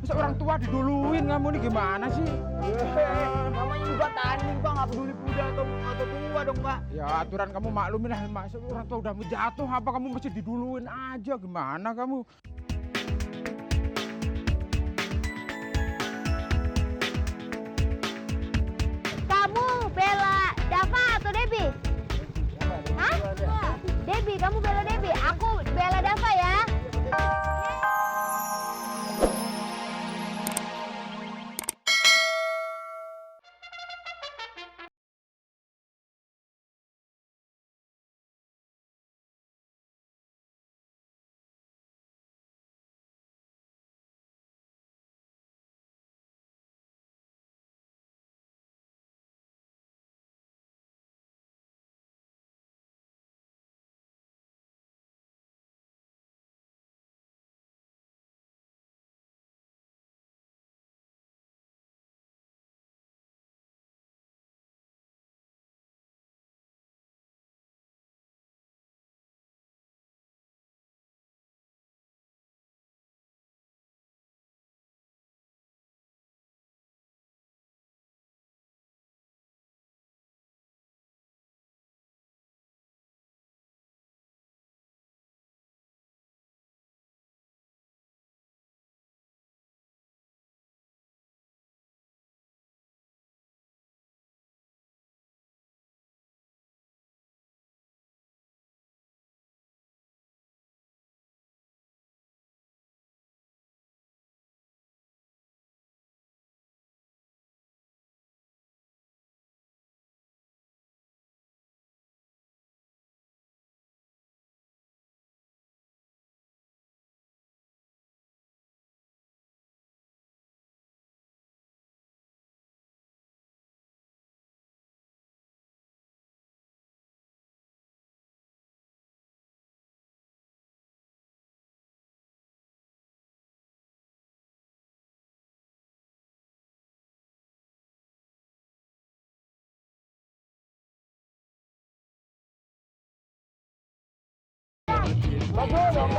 seorang tua diduluin, kamu nih gimana sih? Namanya juga tanding Pak, nggak peduli muda atau tua dong Pak. Ya aturan kamu maklumin lah, masa orang tua udah mau jatuh, apa kamu mesti diduluin aja, gimana kamu? Kamu bela Dava atau Debbie? Hah? Debbie, kamu bela Debbie. Aku bela Dava ya. Tas dulu dong.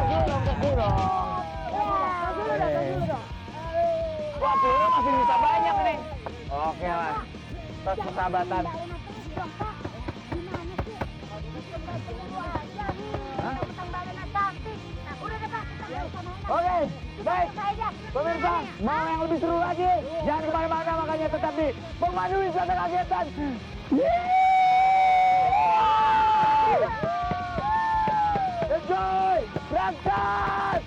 Wah, peluru masih bisa banyak nih. Oke lah, tas persahabatan. Oke, baik. Pemirsa, mau yang lebih seru lagi? Jangan kemana-mana, makanya tetap di Pemandu Wisata Kagetan. Enjoy! Berangkat!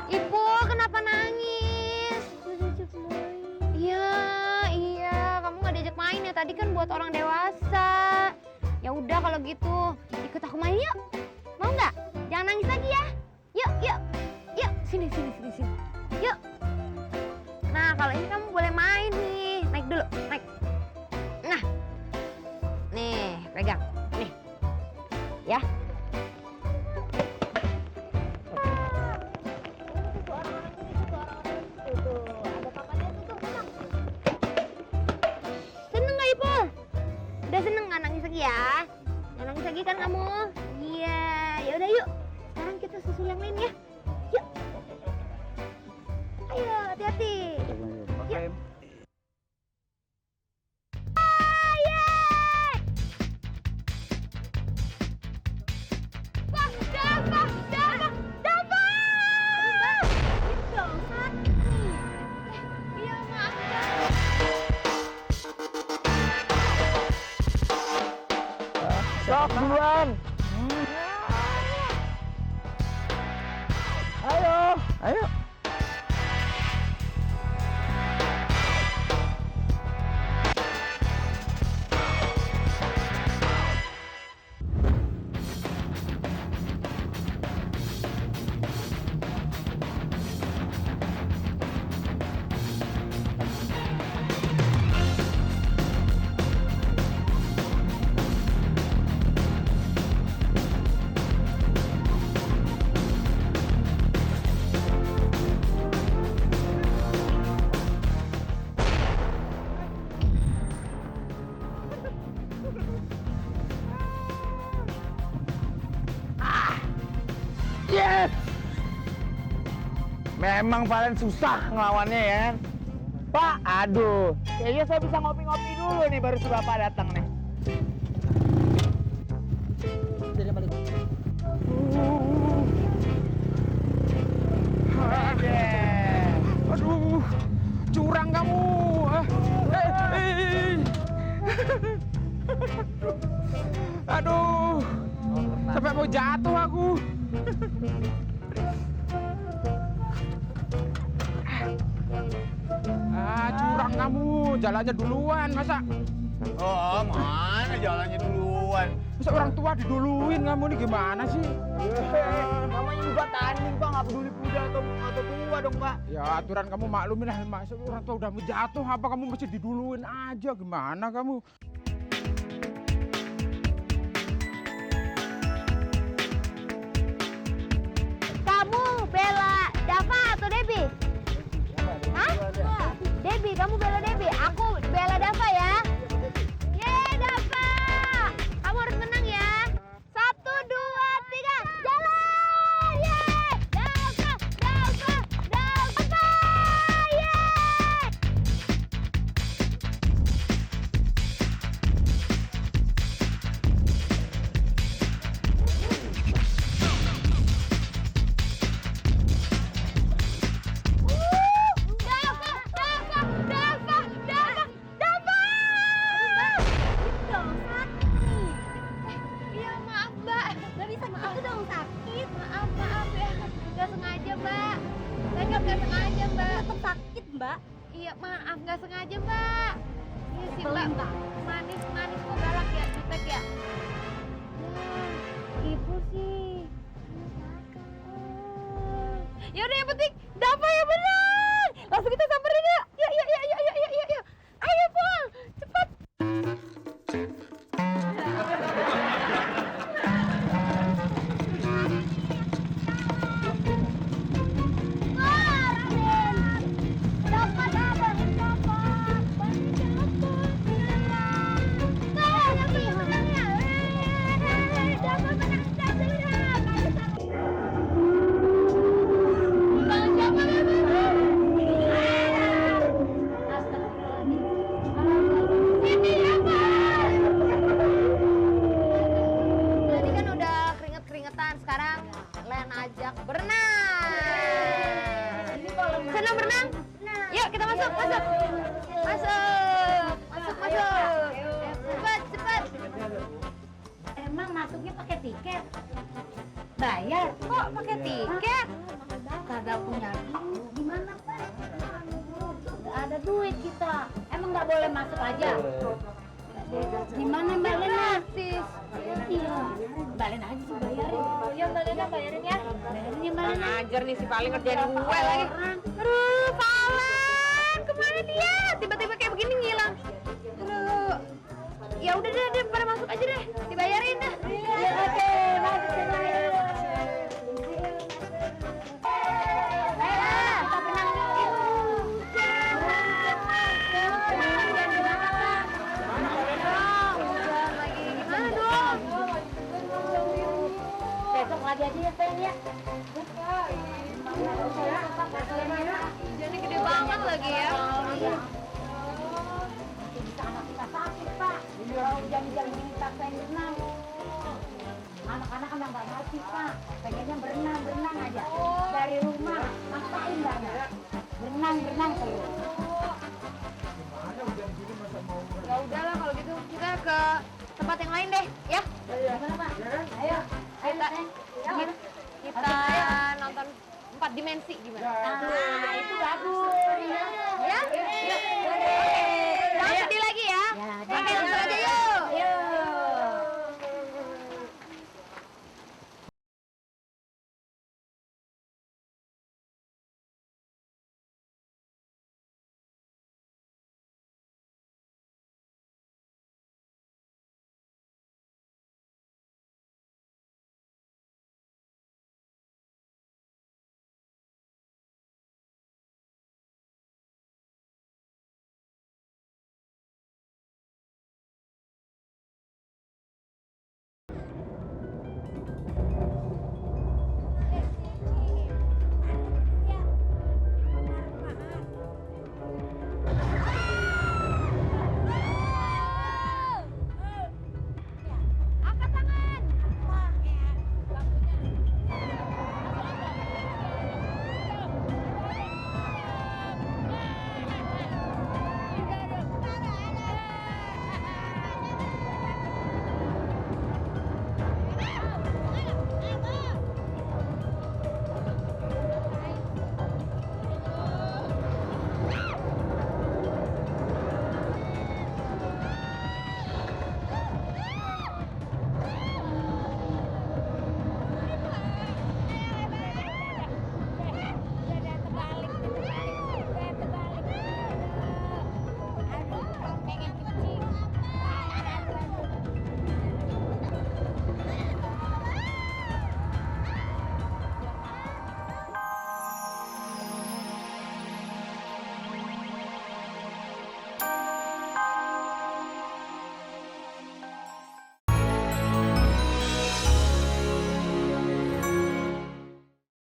Ibu, kenapa nangis? Iya, kamu nggak diajak main ya. Tadi kan buat orang dewasa. Ya udah kalau gitu, ikut aku main yuk. Mau nggak? Jangan nangis lagi ya. Yuk. Sini. Yuk. Nah, kalau ini kamu boleh main nih. Naik dulu, naik. Nah. Nih, pegang. Nih. Ya. Seneng nggak, Ipul? Udah seneng nggak nangis lagi ya? Nggak nangis lagi kan kamu? Iya, ya udah yuk. Sekarang kita susul yang lain ya. Yuk. Ayo, hati-hati. Yuk. Stop duluan. Ayo. Emang Valen susah ngelawannya ya. Pak, aduh. Kayaknya saya bisa ngopi-ngopi dulu nih baru si Bapak datang nih. Aduh, curang kamu. Aduh, sampai mau jatuh aku. Curang kamu, jalannya duluan masa. Oh, mana jalannya duluan? Masa orang tua diduluin kamu nih gimana sih? Namanya juga tanding, Pak. Nggak peduli muda atau tua dong, Pak. Ya aturan kamu maklumin lah, masa orang tua udah mau jatuh apa kamu mesti diduluin aja, gimana kamu? Kamu bela Dava atau Debbie? Hah? Debbie, kamu bela Debbie. Aku bela Dava ya. Yeay, Dava. Kamu harus menang ya. 1, 2, 3, jalan. Yeay. Dava, Dava, Dava. Yeay. Dava, Dava, Dava, Dava, Dava. Dong sakit. Iya maaf Mbak, nggak bisa gitu dong sakit. Maaf ya, nggak sengaja Mbak. Saya nggak sengaja Mbak. Tetap sakit Mbak. Iya maaf nggak sengaja Mbak. Iya sih Mbak. Manis kok galak ya, jutek ya. Ibu sih. Ya udah yang penting Dava yang menang. Langsung kita samperin yuk. Yuk. Ayo Pul, cepat. Wah, Raden. Dapat. Nah, tapi menangnya. Dapat menang. Tadi kan udah keringet-keringetan, sekarang Len ajak berenang. Senang berenang? Yuk kita masuk. Cepat. Emang masuknya pakai tiket? Bayar? Kok pakai tiket? Kagak punya duit. Gimana Pak? Nggak ada duit kita. Emang nggak boleh masuk aja? Gimana Mbak Lena? Gratis. Iya. Mbak Lena aja sih bayarin. Ya Mbak Lena bayarin ya. Bayarin ya Mbak Lena. Ajar nih si paling ngerjain gue lagi. Aduh, Palen, kemana dia? Tiba-tiba kayak begini ngilang. Aduh. Ya udah deh, pada masuk aja deh. Dibayarin dah. Ya oke, masuk ke sana. Kita menang yuk. Udah lagi gimana dong? Besok lagi aja ya Pen ya. Hujannya gede banget lagi ya. Bisa anak kita sakit Pak. Kalau hujan-hujan gini paksain berenang. Anak-anak kan nggak ngerti Pak. Pengennya berenang aja. Dari rumah maksain banget. Berenang terus. Ya udahlah kalau gitu kita ke tempat yang lain deh, ya. Gimana Pak? Ayo. Kita nonton 4 dimensi gimana? Nah, itu bagus.